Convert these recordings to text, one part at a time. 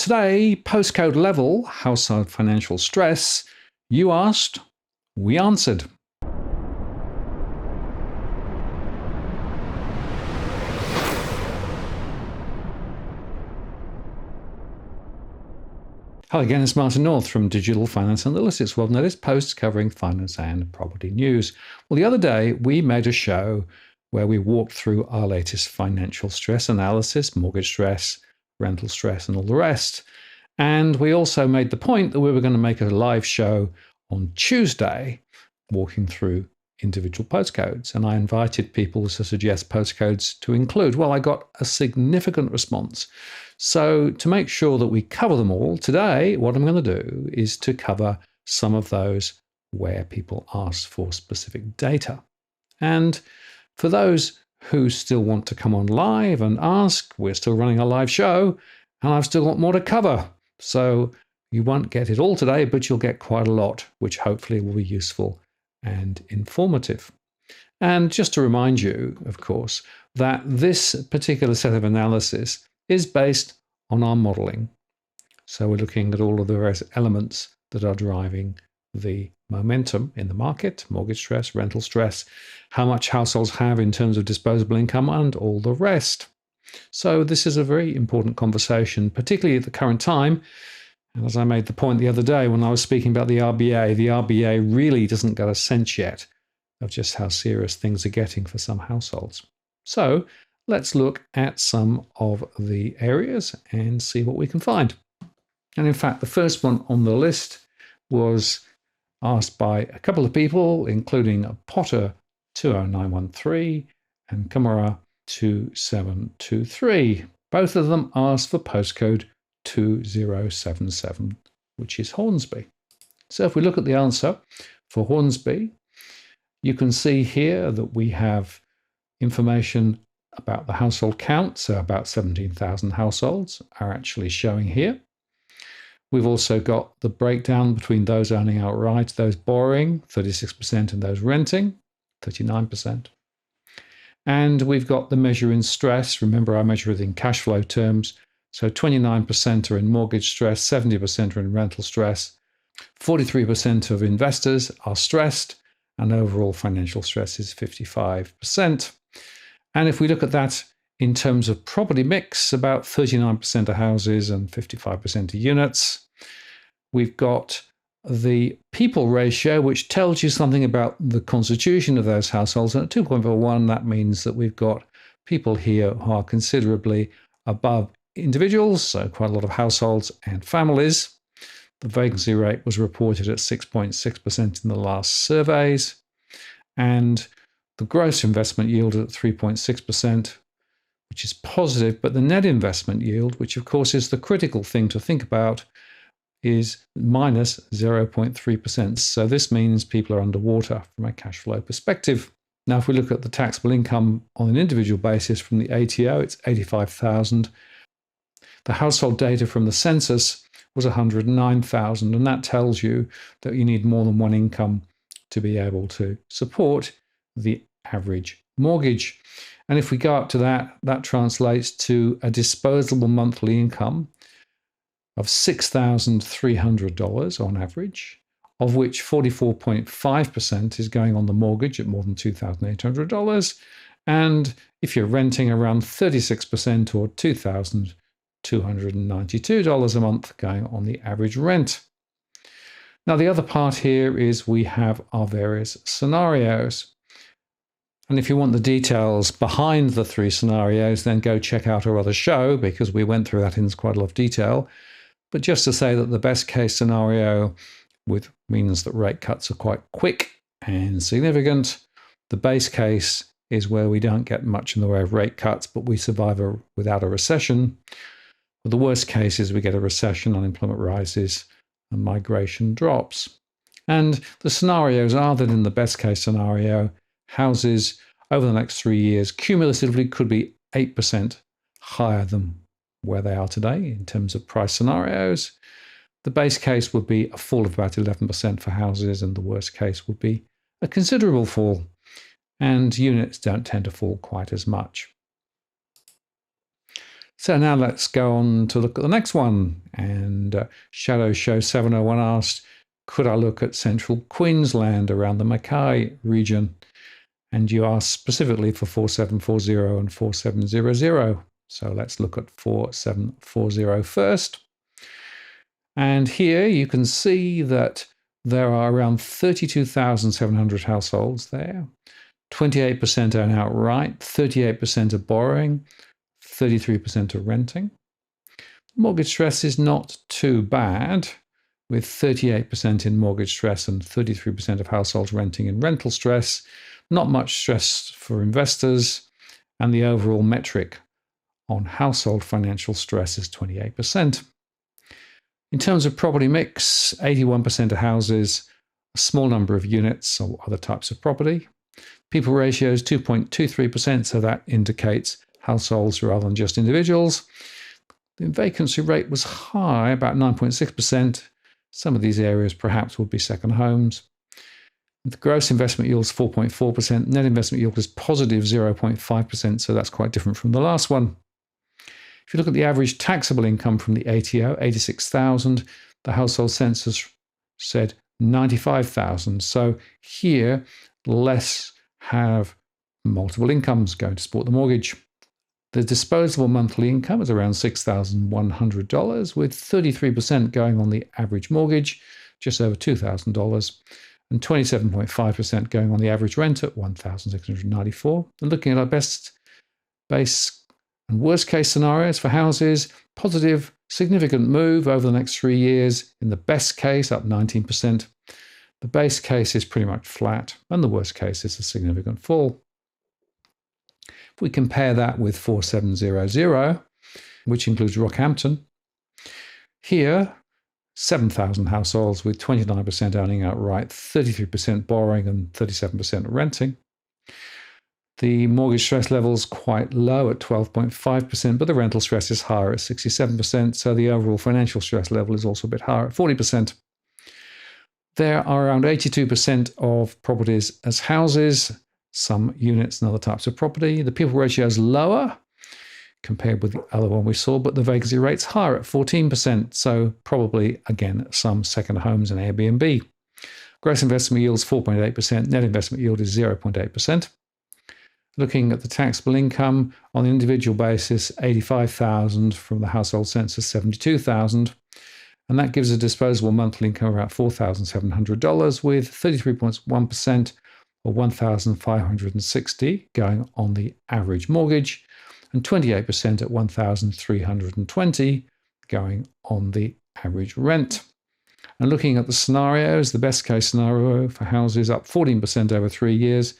today, postcode level, household financial stress. You asked, we answered. Hello again, it's Martin North from Digital Finance Analytics World Notice posts covering finance and property news. Well, the other day we made a show where we walked through our latest financial stress analysis, mortgage stress, rental stress, and all the rest. And we also made the point that we were going to make a live show on Tuesday, walking through individual postcodes. And I invited people to suggest postcodes to include. Well, I got a significant response. So to make sure that we cover them all, today what I'm going to do is to cover some of those where people ask for specific data. And for those who still want to come on live and ask, we're still running a live show, and I've still got more to cover. So you won't get it all today, but you'll get quite a lot, which hopefully will be useful and informative. And just to remind you, of course, that this particular set of analysis is based on our modelling. So we're looking at all of the various elements that are driving the momentum in the market, mortgage stress, rental stress, how much households have in terms of disposable income, and all the rest. So this is a very important conversation, particularly at the current time. And as I made the point the other day when I was speaking about the RBA really doesn't get a sense yet of just how serious things are getting for some households. So let's look at some of the areas and see what we can find. And in fact, the first one on the list was asked by a couple of people, including Potter 20913 and Kamara 2723. Both of them asked for postcode 2077, which is Hornsby. So if we look at the answer for Hornsby, you can see here that we have information about the household count, so about 17,000 households are actually showing here. We've also got the breakdown between those owning outright, those borrowing, 36%, and those renting, 39%. And we've got the measure in stress. Remember, I measure it in cash flow terms. So 29% are in mortgage stress, 70% are in rental stress, 43% of investors are stressed, and overall financial stress is 55%. And if we look at that in terms of property mix, about 39% of houses and 55% of units. We've got the people ratio, which tells you something about the constitution of those households. And at 2.41, that means that we've got people here who are considerably above individuals, so quite a lot of households and families. The vacancy rate was reported at 6.6% in the last surveys. And the gross investment yield at 3.6%, which is positive, but the net investment yield, which of course is the critical thing to think about, is minus 0.3%. So this means people are underwater from a cash flow perspective. Now, if we look at the taxable income on an individual basis from the ATO, it's 85,000. The household data from the census was 109,000, and that tells you that you need more than one income to be able to support the average mortgage. And if we go up to that, that translates to a disposable monthly income of $6,300 on average, of which 44.5% is going on the mortgage at more than $2,800. And if you're renting, around 36% or $2,292 a month going on the average rent. Now, the other part here is we have our various scenarios. And if you want the details behind the three scenarios, then go check out our other show, because we went through that in quite a lot of detail. But just to say that the best case scenario means that rate cuts are quite quick and significant. The base case is where we don't get much in the way of rate cuts, but we survive without a recession. But the worst case is we get a recession, unemployment rises, and migration drops. And the scenarios are that in the best case scenario, houses over the next 3 years cumulatively could be 8% higher than where they are today in terms of price scenarios. The base case would be a fall of about 11% for houses, and the worst case would be a considerable fall. And units don't tend to fall quite as much. So now let's go on to look at the next one. And Shadow Show 701 asked, could I look at central Queensland around the Mackay region? And you asked specifically for 4740 and 4700. So let's look at 4740 first. And here you can see that there are around 32,700 households there. 28% own outright, 38% are borrowing, 33% are renting. Mortgage stress is not too bad, with 38% in mortgage stress and 33% of households renting in rental stress. Not much stress for investors, and the overall metric on household financial stress is 28%. In terms of property mix, 81% of houses, a small number of units or other types of property. People ratio is 2.23%, so that indicates households rather than just individuals. The vacancy rate was high, about 9.6%. Some of these areas perhaps would be second homes. The gross investment yield is 4.4%. Net investment yield is positive 0.5%, so that's quite different from the last one. If you look at the average taxable income from the ATO, 86,000, the household census said 95,000. So here, less have multiple incomes going to support the mortgage. The disposable monthly income is around $6,100, with 33% going on the average mortgage, just over $2,000, and 27.5% going on the average rent at $1,694. And looking at our best, base, and worst case scenarios for houses, positive, significant move over the next 3 years. In the best case, up 19%. The base case is pretty much flat, and the worst case is a significant fall. If we compare that with 4700, which includes Rockhampton, here, 7,000 households with 29% owning outright, 33% borrowing and 37% renting. The mortgage stress level is quite low at 12.5%, but the rental stress is higher at 67%, so the overall financial stress level is also a bit higher at 40%. There are around 82% of properties as houses, some units and other types of property. The people ratio is lower compared with the other one we saw, but the vacancy rate's higher at 14%, so probably, again, some second homes and Airbnb. Gross investment yield is 4.8%, net investment yield is 0.8%. Looking at the taxable income on an individual basis, 85,000 from the household census, 72,000. And that gives a disposable monthly income of about $4,700 with 33.1% or $1,560 going on the average mortgage and 28% at $1,320 going on the average rent. And looking at the scenarios, the best case scenario for houses up 14% over 3 years.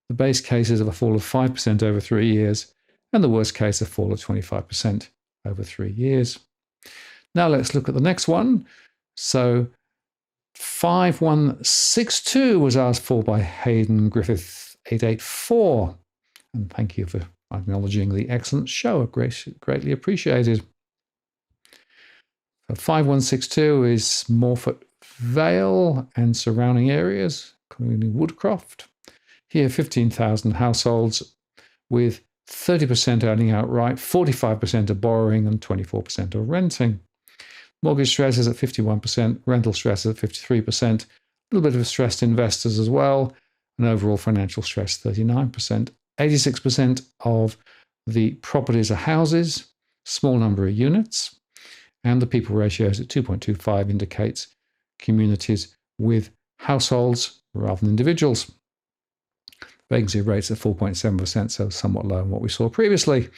The base case is of a fall of 5% over 3 years, and the worst case, a fall of 25% over 3 years. Now let's look at the next one. So 5162 was asked for by Hayden Griffith 884. And thank you for acknowledging the excellent show. Greatly appreciated. So 5162 is Morphett Vale and surrounding areas, including Woodcroft. Here, 15,000 households with 30% owning outright, 45% are borrowing, and 24% are renting. Mortgage stress is at 51%, rental stress is at 53%, a little bit of stressed investors as well, and overall financial stress 39%. 86% of the properties are houses, small number of units, and the people ratio is at 2.25, indicates communities with households rather than individuals. Vacancy rates at 4.7%, so somewhat lower than what we saw previously.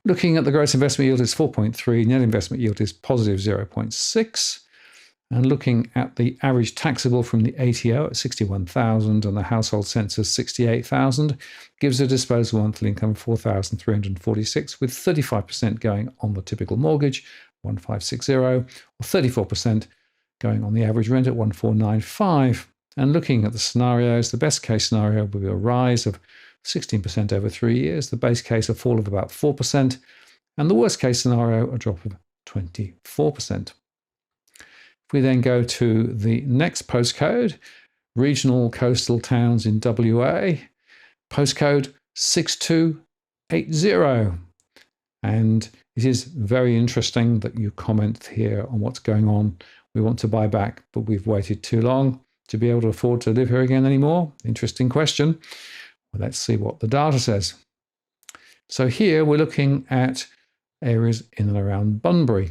Looking at the gross investment yield is 4.3, net investment yield is positive 0.6. And looking at the average taxable from the ATO at 61,000 and the household census 68,000 gives a disposable monthly income of 4,346 with 35% going on the typical mortgage, 1,560, or 34% going on the average rent at 1,495. And looking at the scenarios, the best case scenario will be a rise of 16% over 3 years, the base case a fall of about 4%, and the worst case scenario a drop of 24%. If we then go to the next postcode, regional coastal towns in WA, postcode 6280. And It is very interesting that you comment here on what's going on. We want to buy back, but we've waited too long to be able to afford to live here again anymore. Interesting question. Well, let's see what the data says. So here we're looking at areas in and around Bunbury.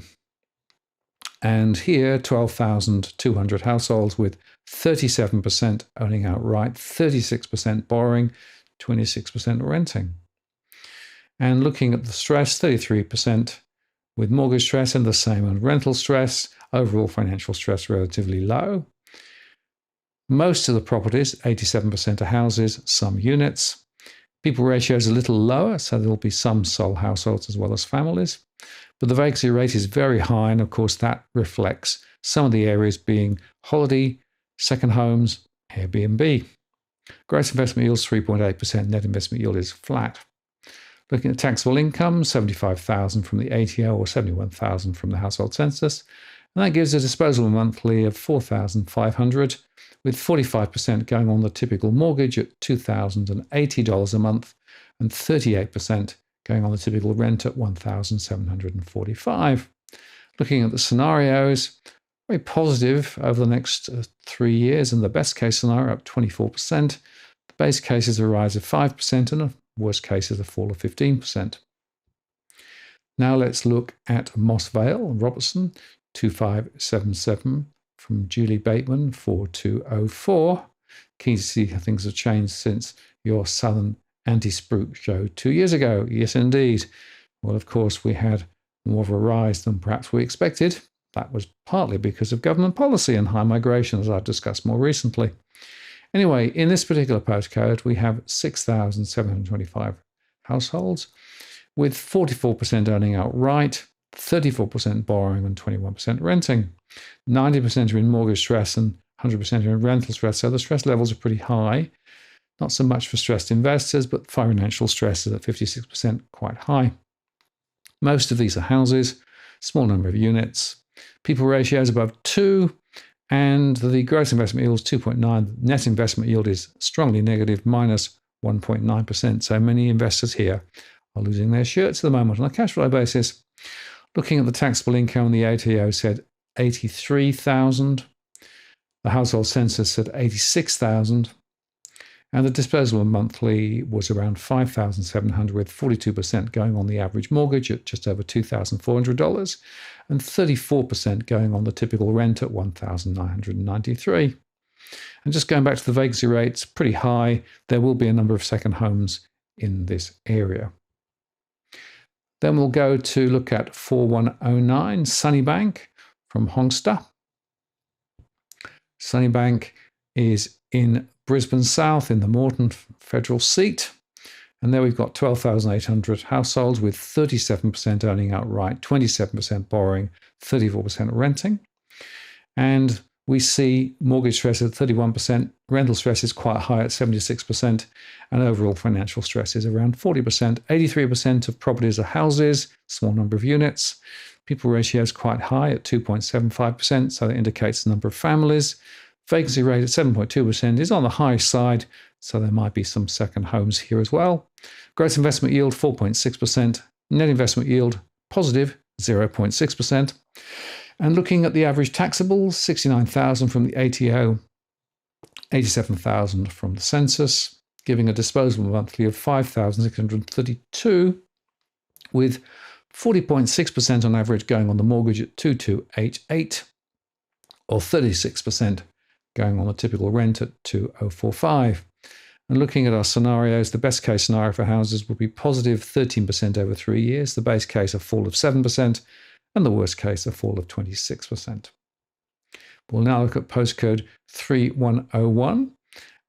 And here, 12,200 households with 37% owning outright, 36% borrowing, 26% renting. And looking at the stress, 33% with mortgage stress and the same on rental stress. Overall financial stress relatively low. Most of the properties, 87% are houses, some units. People ratio is a little lower, so there'll be some sole households as well as families. But the vacancy rate is very high, and of course that reflects some of the areas being holiday, second homes, Airbnb. Gross investment yield is 3.8%, net investment yield is flat. Looking at taxable income, 75,000 from the ATO or 71,000 from the household census. And that gives a disposable monthly of 4,500, with 45% going on the typical mortgage at $2,080 a month and 38% going on the typical rent at $1,745. Looking at the scenarios, very positive over the next 3 years, and the best case scenario up 24%. The base case is a rise of 5% and the worst case is a fall of 15%. Now let's look at Moss Vale, Robertson, 2577 from Julie Bateman, 4204. Keen to see how things have changed since your Southern anti-spruik show 2 years ago. Yes, indeed. Well, of course, we had more of a rise than perhaps we expected. That was partly because of government policy and high migration, as I've discussed more recently. Anyway, in this particular postcode, we have 6,725 households, with 44% owning outright, 34% borrowing and 21% renting. 90% are in mortgage stress and 100% are in rental stress, so the stress levels are pretty high. Not so much for stressed investors, but financial stress is at 56%, quite high. Most of these are houses, small number of units, people ratios above 2, and the gross investment yield is 2.9. Net investment yield is strongly negative, minus 1.9%. So many investors here are losing their shirts at the moment on a cash flow basis. Looking at the taxable income, the ATO said 83,000. The household census said 86,000. And the disposable monthly was around 5,700, with 42% going on the average mortgage at just over $2,400 and 34% going on the typical rent at $1,993. And just going back to the vacancy rates, pretty high. There will be a number of second homes in this area. Then we'll go to look at 4109 Sunnybank from Hornsby. Sunnybank is in Brisbane South in the Moorland federal seat. And there we've got 12,800 households with 37% owning outright, 27% borrowing, 34% renting. And we see mortgage stress at 31%, rental stress is quite high at 76%, and overall financial stress is around 40%. 83% of properties are houses, small number of units. People ratio is quite high at 2.75%, so that indicates the number of families. Vacancy rate at 7.2% is on the high side, so there might be some second homes here as well. Gross investment yield 4.6%, net investment yield positive 0.6%. And looking at the average taxables, 69,000 from the ATO, 87,000 from the census, giving a disposable monthly of 5,632, with 40.6% on average going on the mortgage at 2,288, or 36% going on the typical rent at 2,045. And looking at our scenarios, the best case scenario for houses would be positive 13% over 3 years, the base case a fall of 7%, and the worst case a fall of 26%. We'll now look at postcode 3101,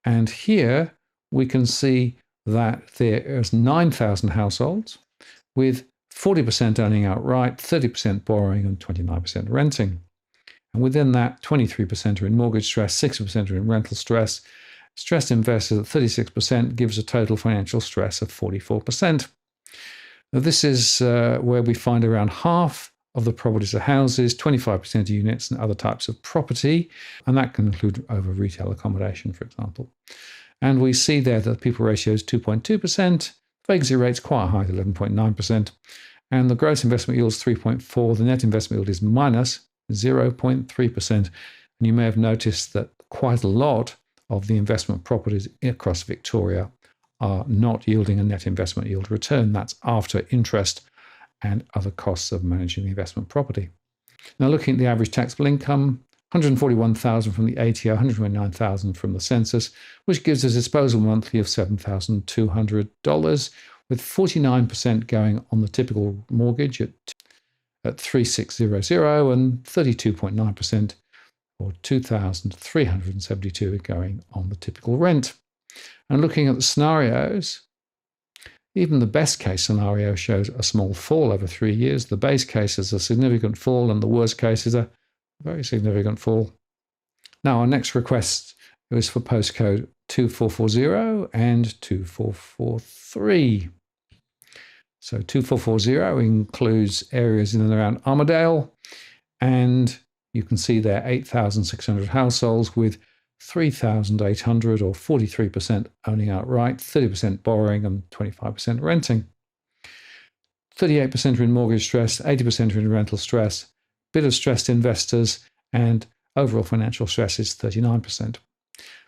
and here we can see that there is 9,000 households with 40% owning outright, 30% borrowing and 29% renting. And within that, 23% are in mortgage stress, 60% are in rental stress. Stressed investors at 36% gives a total financial stress of 44%. Now, this is where we find around half of the properties are houses, 25% are units and other types of property, and that can include over retail accommodation, for example. And we see there that the people ratio is 2.2%, vacancy rate's quite high at 11.9%, And the gross investment yield is 3.4. The net investment yield is minus 0.3%. And you may have noticed that quite a lot of the investment properties across Victoria are not yielding a net investment yield return. That's after interest and other costs of managing the investment property. Now, looking at the average taxable income, 141,000 from the ATO, 129,000 from the census, which gives us a disposable monthly of $7,200, with 49% going on the typical mortgage at 3,600 and 32.9% or 2,372 going on the typical rent. And looking at the scenarios, even the best case scenario shows a small fall over 3 years. The base case is a significant fall, and the worst case is a very significant fall. Now, our next request is for postcode 2440 and 2443. So 2440 includes areas in and around Armadale, and you can see there 8,600 households with 3,800 or 43% owning outright, 30% borrowing and 25% renting. 38% are in mortgage stress, 80% are in rental stress, bit of stressed investors, and overall financial stress is 39%.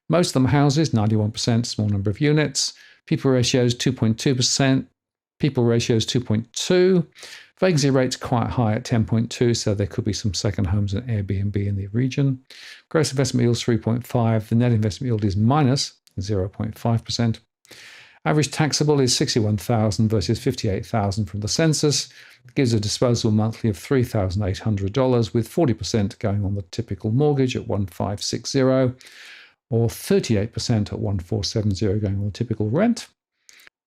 Most of them houses, 91%, small number of units. People ratios 2.2%, people ratios 2.2. Vacancy rate's quite high at 10.2, so there could be some second homes and Airbnb in the region. Gross investment yield is 3.5. The net investment yield is minus 0.5%. Average taxable is 61,000 versus 58,000 from the census. It gives a disposable monthly of $3,800, with 40% going on the typical mortgage at 1,560 or 38% at 1,470 going on the typical rent.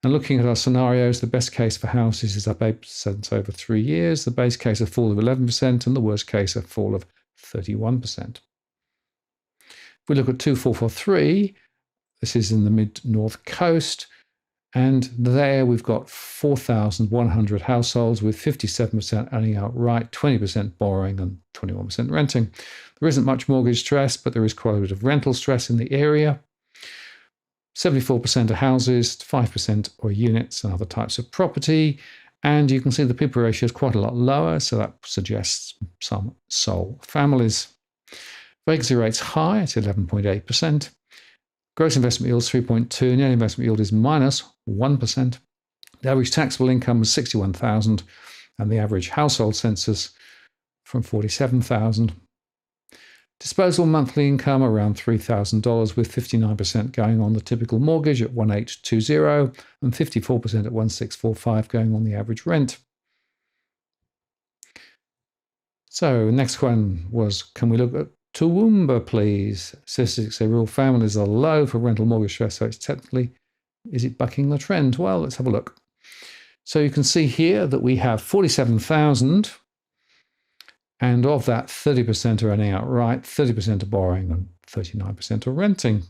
And looking at our scenarios, the best case for houses is up 8% over 3 years, the base case a fall of 11%, and the worst case a fall of 31%. If we look at 2443, this is in the mid-north coast, and there we've got 4,100 households with 57% owning outright, 20% borrowing and 21% renting. There isn't much mortgage stress, but there is quite a bit of rental stress in the area. 74% are houses, 5% are units and other types of property. And you can see the people ratio is quite a lot lower, so that suggests some sole families. Vacancy rate's high at 11.8%. Gross investment yield is 3.2. Net investment yield is minus 1%. The average taxable income is 61,000, and the average household census from 47,000. Disposable monthly income around $3,000, with 59% going on the typical mortgage at 1,820 and 54% at 1,645 going on the average rent. So next one was, can we look at Toowoomba, please? Statistics say rural families are low for rental mortgage stress, so it's technically, is it bucking the trend? Well, let's have a look. So you can see here that we have 47,000, and of that, 30% are earning outright, 30% are borrowing, and 39% are renting.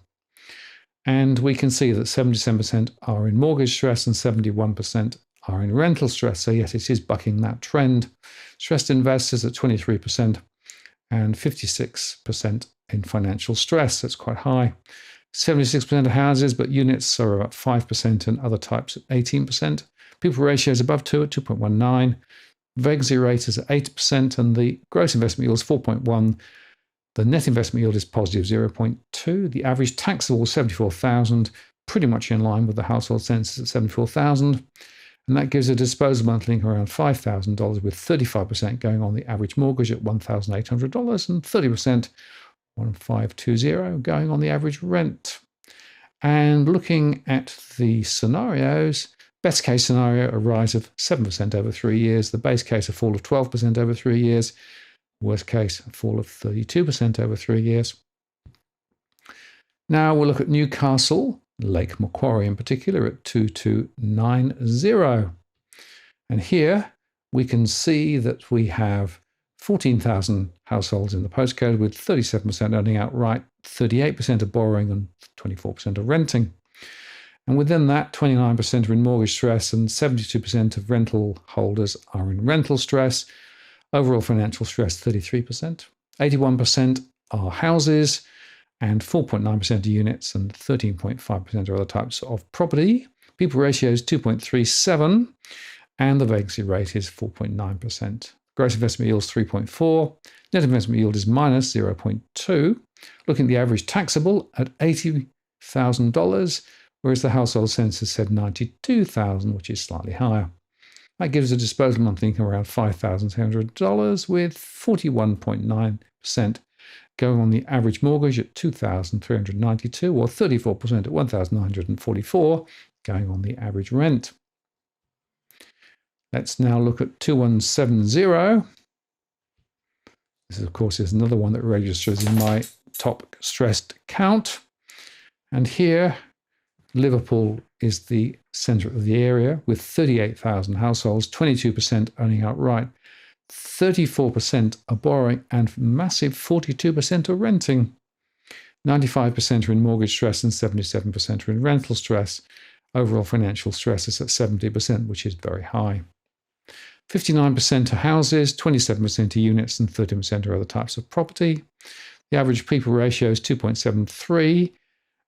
And we can see that 77% are in mortgage stress and 71% are in rental stress. So yes, it is bucking that trend. Stressed investors at 23% and 56% in financial stress. That's quite high. 76% of houses, but units are about 5% and other types at 18%. People ratios above 2 at 2.19. Vacancy rate is at 8%, and the gross investment yield is 4.1. The net investment yield is positive 0.2. The average taxable is 74,000, pretty much in line with the household census at 74,000. And that gives a disposable monthly income around $5,000, with 35% going on the average mortgage at $1,800 and 30%, 1,520, going on the average rent. And looking at the scenarios, best case scenario, a rise of 7% over 3 years. The base case, a fall of 12% over 3 years. Worst case, a fall of 32% over 3 years. Now we'll look at Newcastle, Lake Macquarie in particular, at 2290. And here we can see that we have 14,000 households in the postcode, with 37% owning outright, 38% are borrowing and 24% are renting. And within that, 29% are in mortgage stress and 72% of rental holders are in rental stress. Overall financial stress, 33%. 81% are houses and 4.9% are units and 13.5% are other types of property. People ratio is 2.37. and the vacancy rate is 4.9%. Gross investment yield is 3.4. Net investment yield is minus 0.2. Looking at the average taxable at $80,000, whereas the household census said $92,000, which is slightly higher. That gives a disposable monthly income around $5,300, with 41.9% going on the average mortgage at $2,392, or 34% at $1,944 going on the average rent. Let's now look at 2170. This, of course, is another one that registers in my top stressed count. And here, Liverpool is the centre of the area with 38,000 households, 22% owning outright, 34% are borrowing, and massive 42% are renting. 95% are in mortgage stress and 77% are in rental stress. Overall financial stress is at 70%, which is very high. 59% are houses, 27% are units, and 13% are other types of property. The average people ratio is 2.73,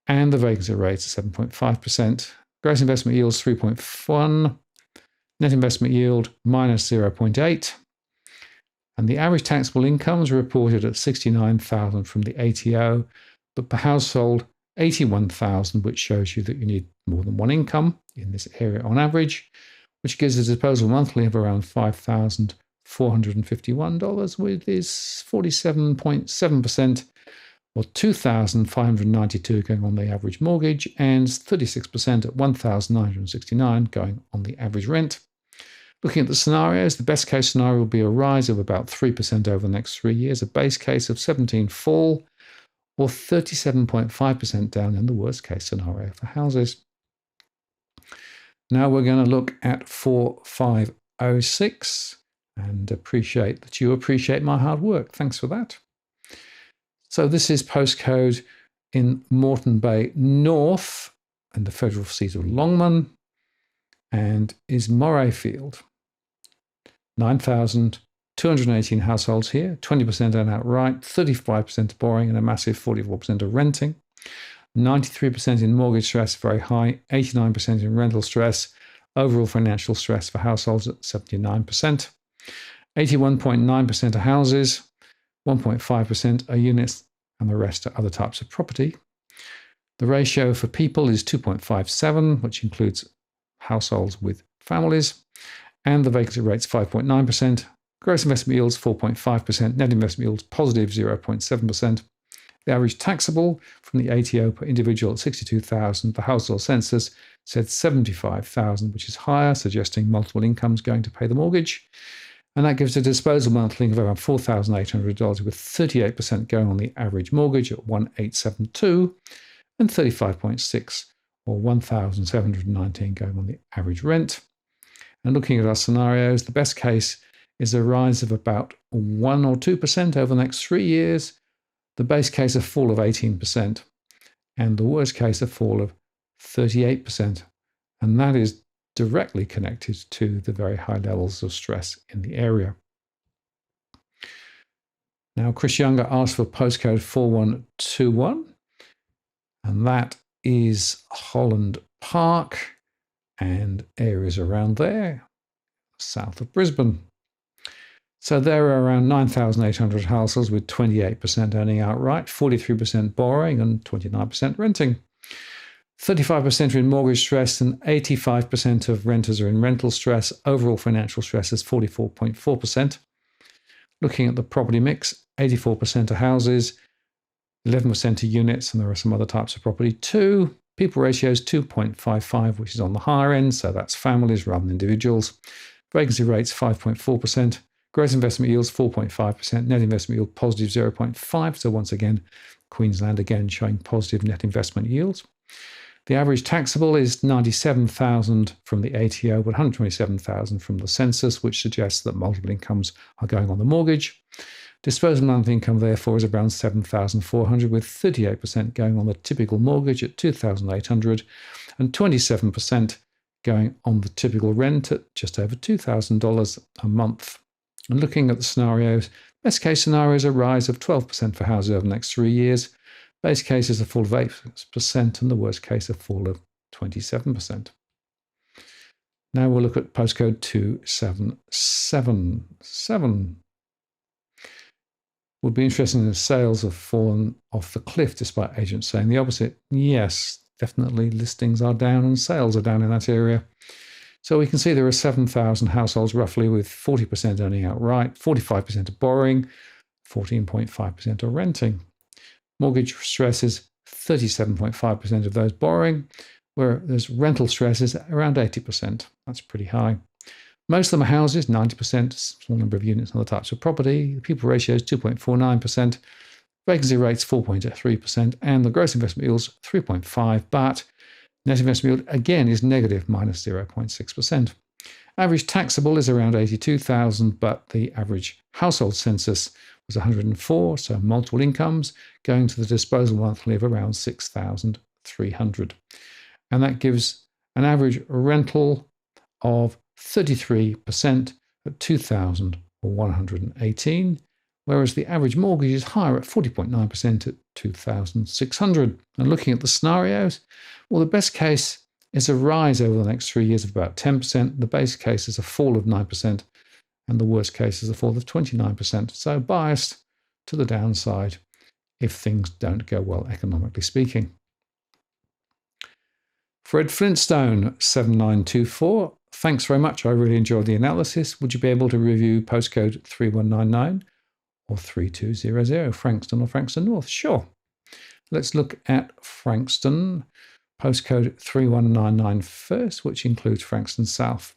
and the vacancy rate is 7.5%. Gross investment yield is 3.1, net investment yield minus 0.8, and the average taxable income is reported at $69,000 from the ATO, but per household, $81,000, which shows you that you need more than one income in this area on average, which gives a disposable monthly of around $5,451, which is 47.7%, or $2,592 going on the average mortgage, and 36% at $1,969 going on the average rent. Looking at the scenarios, the best case scenario will be a rise of about 3% over the next 3 years, a base case of 17 fall, or 37.5% down in the worst case scenario for houses. Now we're going to look at 4506 and appreciate that you appreciate my hard work. Thanks for that. So this is postcode in Moreton Bay North and the federal seat of Longman, and is Morayfield. 9,218 households here, 20% own outright, 35% borrowing, and a massive 44% of renting. 93% in mortgage stress, very high, 89% in rental stress, overall financial stress for households at 79%. 81.9% are houses, 1.5% are units, and the rest are other types of property. The ratio for people is 2.57, which includes households with families, and the vacancy rate is 5.9%. Gross investment yield is 4.5%, net investment yield is positive 0.7%. The average taxable from the ATO per individual at 62,000. The household census said 75,000, which is higher, suggesting multiple incomes going to pay the mortgage. And that gives a disposable monthly of around $4,800, with 38% going on the average mortgage at $1,872, and 35.6 or $1,719 going on the average rent. And looking at our scenarios, the best case is a rise of about 1 or 2% over the next 3 years. The base case a fall of 18%, and the worst case a fall of 38%. And that is directly connected to the very high levels of stress in the area. Now, Chris Younger asked for postcode 4121, and that is Holland Park and areas around there, south of Brisbane. So there are around 9,800 households with 28% owning outright, 43% borrowing, and 29% renting. 35% are in mortgage stress, and 85% of renters are in rental stress. Overall financial stress is 44.4%. Looking at the property mix, 84% are houses, 11% are units, and there are some other types of property too. People ratio is 2.55, which is on the higher end, so that's families rather than individuals. Vacancy rate's 5.4%. Gross investment yield is 4.5%. Net investment yield positive 0.5. So once again, Queensland again showing positive net investment yields. The average taxable is 97,000 from the ATO, but 127,000 from the census, which suggests that multiple incomes are going on the mortgage. Disposable monthly income, therefore, is around 7,400, with 38% going on the typical mortgage at 2,800, and 27% going on the typical rent at just over $2,000 a month. And looking at the scenarios, best case scenario is a rise of 12% for houses over the next 3 years. Base case is a fall of 8%, and the worst case a fall of 27%. Now we'll look at postcode 2777. Would be interesting if sales have fallen off the cliff despite agents saying the opposite. Yes, definitely listings are down and sales are down in that area. So we can see there are 7,000 households roughly with 40% owning outright, 45% are borrowing, 14.5% are renting. Mortgage stress is 37.5% of those borrowing, where there's rental stress is around 80%. That's pretty high. Most of them are houses, 90%, small number of units and other types of property. The people ratio is 2.49%, vacancy rates 4.3%, and the gross investment yield is 3.5%, but net investment yield again is negative, minus 0.6%. Average taxable is around 82,000, but the average household census was 104, so multiple incomes, going to the disposal monthly of around 6,300. And that gives an average rental of 33% at 2,118, whereas the average mortgage is higher at 40.9% at 2,600. And looking at the scenarios, well, the best case is a rise over the next 3 years of about 10%, the base case is a fall of 9%, and the worst case is a fall of 29%. So biased to the downside if things don't go well economically speaking. Fred Flintstone, 7924. Thanks very much. I really enjoyed the analysis. Would you be able to review postcode 3199 or 3200, Frankston or Frankston North? Sure. Let's look at Frankston, postcode 3199 first, which includes Frankston South.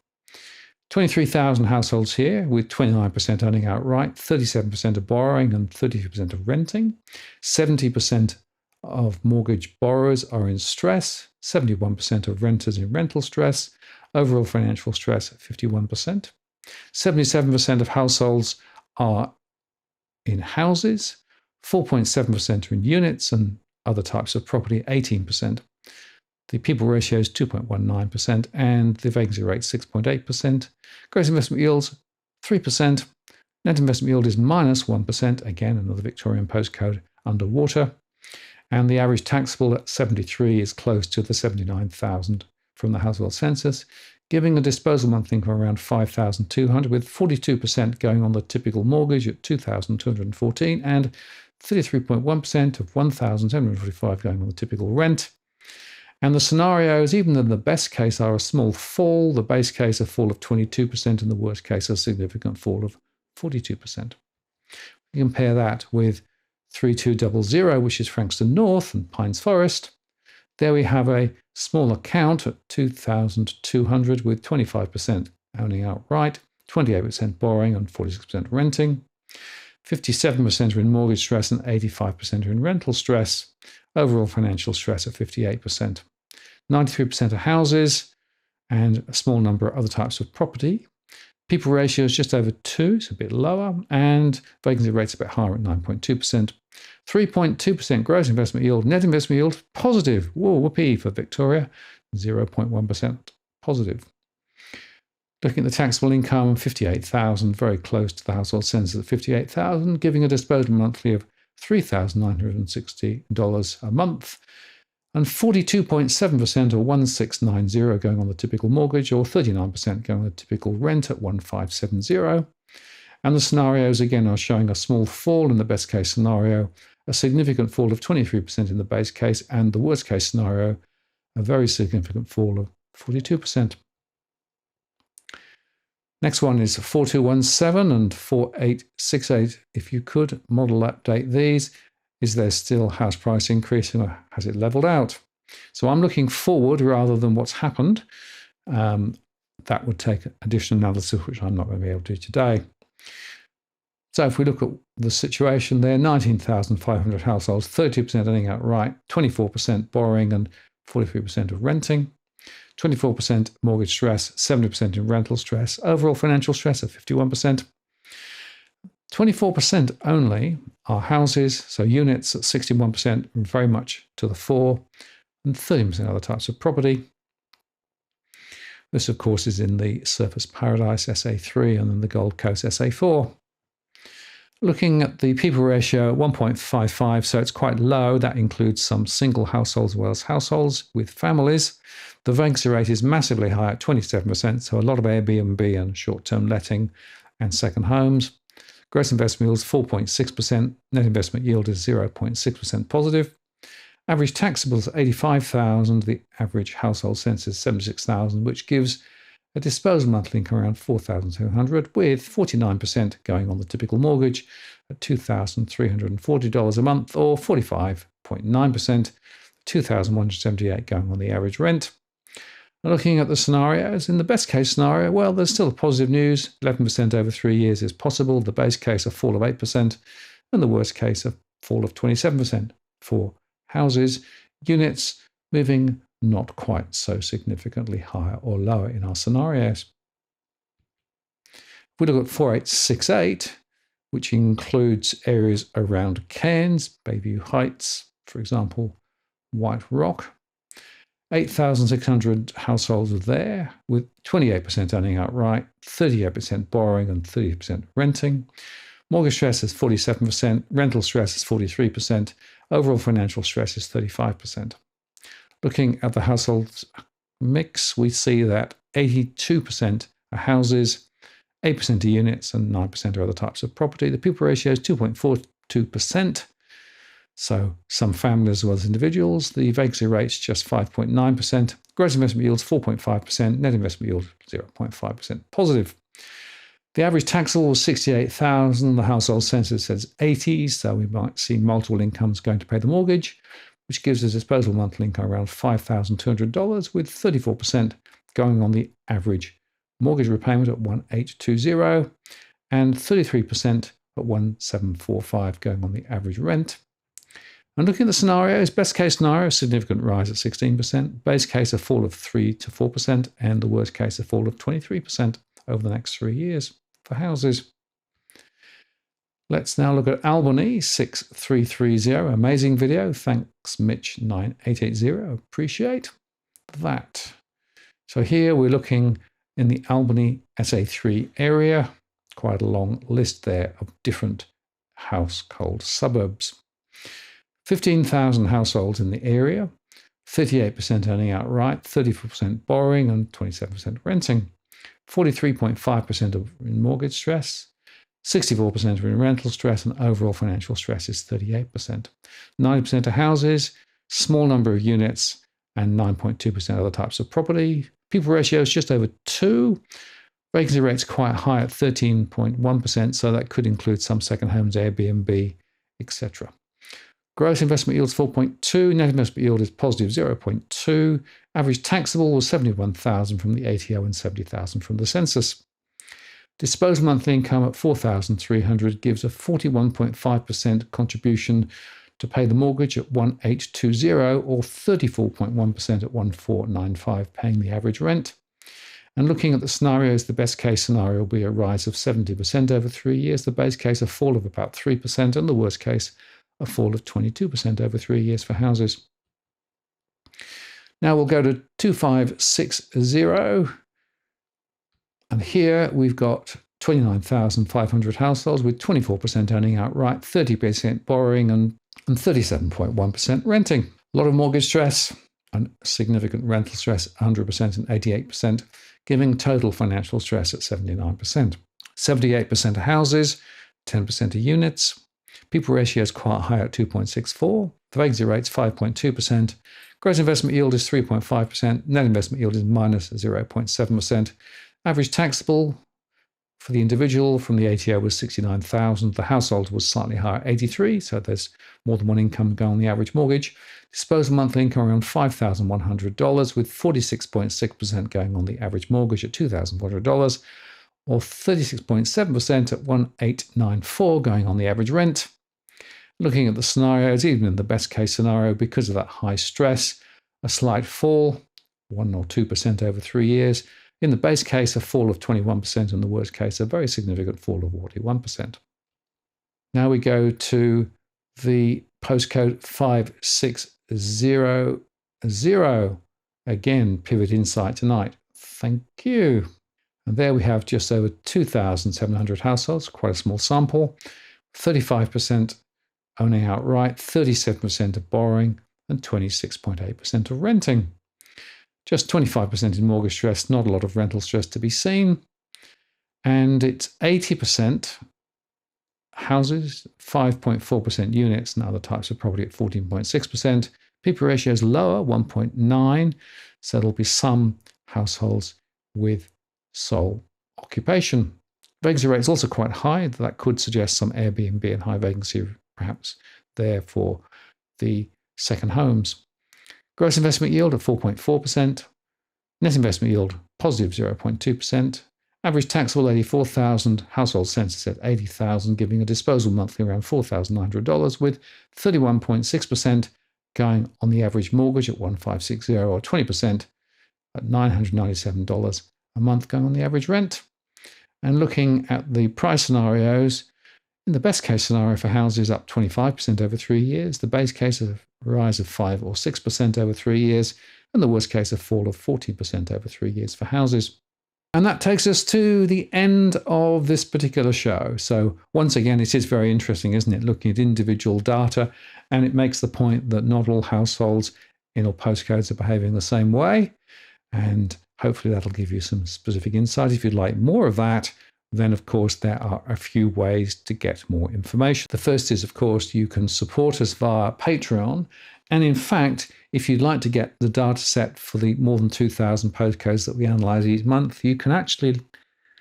23,000 households here, with 29% owning outright, 37% of borrowing and 32% of renting. 70% of mortgage borrowers are in stress, 71% of renters in rental stress, overall financial stress at 51%. 77% of households are in houses, 4.7% are in units and other types of property, 18%. The people ratio is 2.19% and the vacancy rate 6.8%. Gross investment yields 3%. Net investment yield is minus 1%, again another Victorian postcode underwater. And the average taxable at 73 is close to the 79,000 from the household census, giving a disposal monthly income around 5,200, with 42% going on the typical mortgage at 2,214 and 33.1% of 1,745 going on the typical rent. And the scenarios, even in the best case, are a small fall, the base case a fall of 22%, and the worst case a significant fall of 42%. We compare that with 3200, which is Frankston North and Pines Forest. There we have a smaller count at 2,200 with 25% owning outright, 28% borrowing and 46% renting. 57% are in mortgage stress and 85% are in rental stress. Overall financial stress at 58%. 93% are houses and a small number of other types of property. People ratio is just over 2, so a bit lower, and vacancy rate's a bit higher at 9.2%. 3.2% gross investment yield, net investment yield positive. Whoa, whoopee for Victoria, 0.1% positive. Looking at the taxable income, 58,000, very close to the household census at 58,000, giving a disposal monthly of $3,960 a month, and 42.7% or 1,690 going on the typical mortgage, or 39% going on the typical rent at 1,570. And the scenarios again are showing a small fall in the best case scenario, a significant fall of 23% in the base case, and the worst case scenario, a very significant fall of 42%. Next one is 4217 and 4868. If you could model update these, is there still house price increasing or has it leveled out? So I'm looking forward rather than what's happened. That would take additional analysis, which I'm not going to be able to do today. So if we look at the situation there, 19,500 households, 32% owning outright, 24% borrowing and 43% of renting. 24% mortgage stress, 70% in rental stress, overall financial stress of 51%. 24% only are houses, so units at 61%, very much to the fore, and 13% other types of property. This, of course, is in the Surfers Paradise SA3 and then the Gold Coast SA4. Looking at the people ratio, 1.55, so it's quite low. That includes some single households as well as households with families. The vacancy rate is massively high at 27%, so a lot of Airbnb and short-term letting and second homes. Gross investment yield is 4.6%. Net investment yield is 0.6% positive. Average taxable is 85,000. The average household census is 76,000, which gives a disposal monthly income around 4,200, with 49% going on the typical mortgage at $2,340 a month, or 45.9%, $2,178 going on the average rent. Looking at the scenarios, in the best case scenario, well, there's still positive news. 11% over 3 years is possible. The base case, a fall of 8%, and the worst case, a fall of 27% for houses. Units moving not quite so significantly higher or lower in our scenarios. If we look at 4868, which includes areas around Cairns, Bayview Heights, for example, White Rock, 8,600 households are there, with 28% owning outright, 38% borrowing and 30% renting. Mortgage stress is 47%, rental stress is 43%, overall financial stress is 35%. Looking at the household mix, we see that 82% are houses, 8% are units, and 9% are other types of property. The people ratio is 2.42%. So some families as well as individuals. The vacancy rate is just 5.9%. Gross investment yield is 4.5%. Net investment yield 0.5% positive. The average taxable was 68,000. The household census says 80, so we might see multiple incomes going to pay the mortgage, which gives us disposable monthly income around $5,200, with 34% going on the average mortgage repayment at 1,820 and 33% at 1,745 going on the average rent. And looking at the scenarios, best case scenario, significant rise at 16%, base case a fall of 3 to 4%, and the worst case a fall of 23% over the next 3 years for houses. Let's now look at Albany 6330. Amazing video. Thanks, Mitch9880. Appreciate that. So here we're looking in the Albany SA3 area. Quite a long list there of different household suburbs. 15,000 households in the area, 38% owning outright, 34% borrowing and 27% renting, 43.5% of in mortgage stress, 64% are in rental stress, and overall financial stress is 38%. 90% are houses, small number of units, and 9.2% other types of property. People ratio is just over 2. Vacancy rate's quite high at 13.1%, so that could include some second homes, Airbnb, etc. Gross investment yield is 4.2, net investment yield is positive 0.2. Average taxable was 71,000 from the ATO and 70,000 from the census. Disposable monthly income at 4,300 gives a 41.5% contribution to pay the mortgage at 1,820, or 34.1% at 1,495, paying the average rent. And looking at the scenarios, the best case scenario will be a rise of 70% over 3 years, the base case a fall of about 3%, and the worst case a fall of 22% over 3 years for houses. Now we'll go to 2560. And here we've got 29,500 households with 24% owning outright, 30% borrowing and 37.1% renting. A lot of mortgage stress and significant rental stress, 100% and 88%, giving total financial stress at 79%. 78% are houses, 10% are units. People ratio is quite high at 2.64. The vacancy rate is 5.2%. Gross investment yield is 3.5%. Net investment yield is minus 0.7%. Average taxable for the individual from the ATO was 69,000. The household was slightly higher, 83, so there's more than one income going on the average mortgage. Disposable monthly income around $5,100, with 46.6% going on the average mortgage at $2,400, or 36.7% at 1,894 going on the average rent. Looking at the scenarios, even in the best case scenario, because of that high stress, a slight fall, 1 or 2% over 3 years. In the base case, a fall of 21%, and the worst case, a very significant fall of 41%. Now we go to the postcode 5600. Again, Pivot Insight tonight. Thank you. And there we have just over 2,700 households, quite a small sample, 35% owning outright, 37% of borrowing, and 26.8% of renting. Just 25% in mortgage stress, not a lot of rental stress to be seen. And it's 80% houses, 5.4% units, and other types of property at 14.6%. PP ratio is lower, 1.9. So there'll be some households with sole occupation. Vacancy rate is also quite high. That could suggest some Airbnb and high vacancy perhaps there for the second homes. Gross investment yield at 4.4%. Net investment yield positive 0.2%. Average taxable $84,000. Household census at 80,000, giving a disposal monthly around $4,900, with 31.6% going on the average mortgage at 1,560, or 20% at $997 a month going on the average rent. And looking at the price scenarios, in the best case scenario for houses up 25% over 3 years, the base case of a rise of 5 or 6% over 3 years, and the worst case a fall of 40% over 3 years for houses. And that takes us to the end of this particular show. So once again, it is very interesting, isn't it, looking at individual data, and it makes the point that not all households in all postcodes are behaving the same way. And hopefully that'll give you some specific insight. If you'd like more of that, then of course there are a few ways to get more information. The first is, of course, you can support us via Patreon. And in fact, if you'd like to get the data set for the more than 2,000 postcodes that we analyze each month, you can actually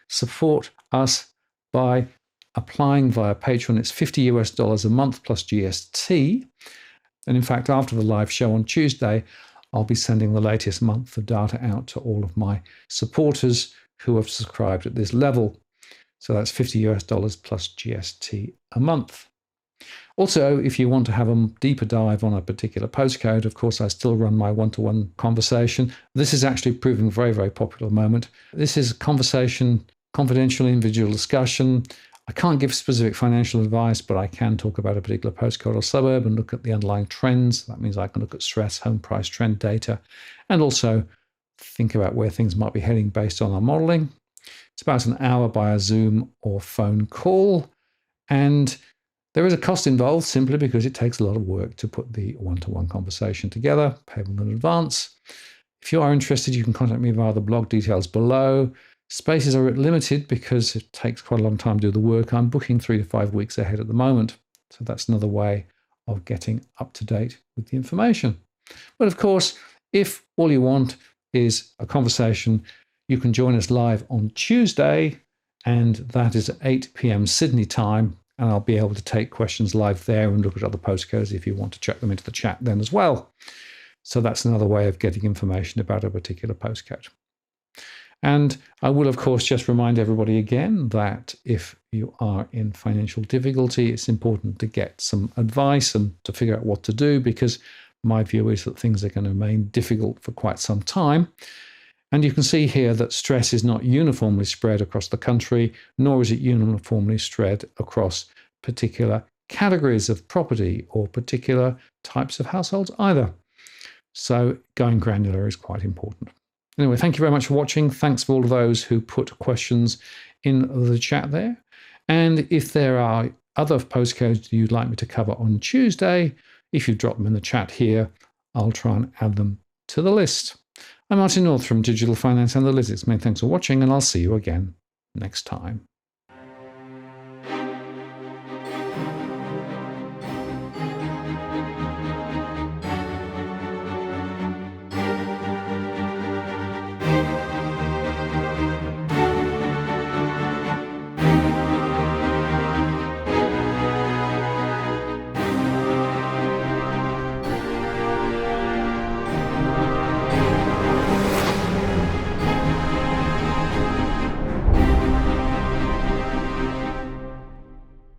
support us by applying via Patreon. It's $50 a month plus GST. And in fact, after the live show on Tuesday, I'll be sending the latest month of data out to all of my supporters who have subscribed at this level. So that's $50 plus GST a month. Also, if you want to have a deeper dive on a particular postcode, of course, I still run my one-to-one conversation. This is actually proving very, very popular at the moment. This is a conversation, confidential individual discussion. I can't give specific financial advice, but I can talk about a particular postcode or suburb and look at the underlying trends. That means I can look at stress, home price trend data, and also think about where things might be heading based on our modeling. It's about an hour by a Zoom or phone call. And there is a cost involved simply because it takes a lot of work to put the one-to-one conversation together, payable in advance. If you are interested, you can contact me via the blog details below. Spaces are limited because it takes quite a long time to do the work. I'm booking 3 to 5 weeks ahead at the moment. So that's another way of getting up to date with the information. But of course, if all you want is a conversation, you can join us live on Tuesday, and that is at 8 p.m. Sydney time. And I'll be able to take questions live there and look at other postcodes if you want to check them into the chat then as well. So that's another way of getting information about a particular postcode. And I will, of course, just remind everybody again that if you are in financial difficulty, it's important to get some advice and to figure out what to do, because my view is that things are going to remain difficult for quite some time. And you can see here that stress is not uniformly spread across the country, nor is it uniformly spread across particular categories of property or particular types of households either. So going granular is quite important. Anyway, thank you very much for watching. Thanks for all of those who put questions in the chat there. And if there are other postcodes you'd like me to cover on Tuesday, if you drop them in the chat here, I'll try and add them to the list. I'm Martin North from Digital Finance Analytics. Many thanks for watching, and I'll see you again next time.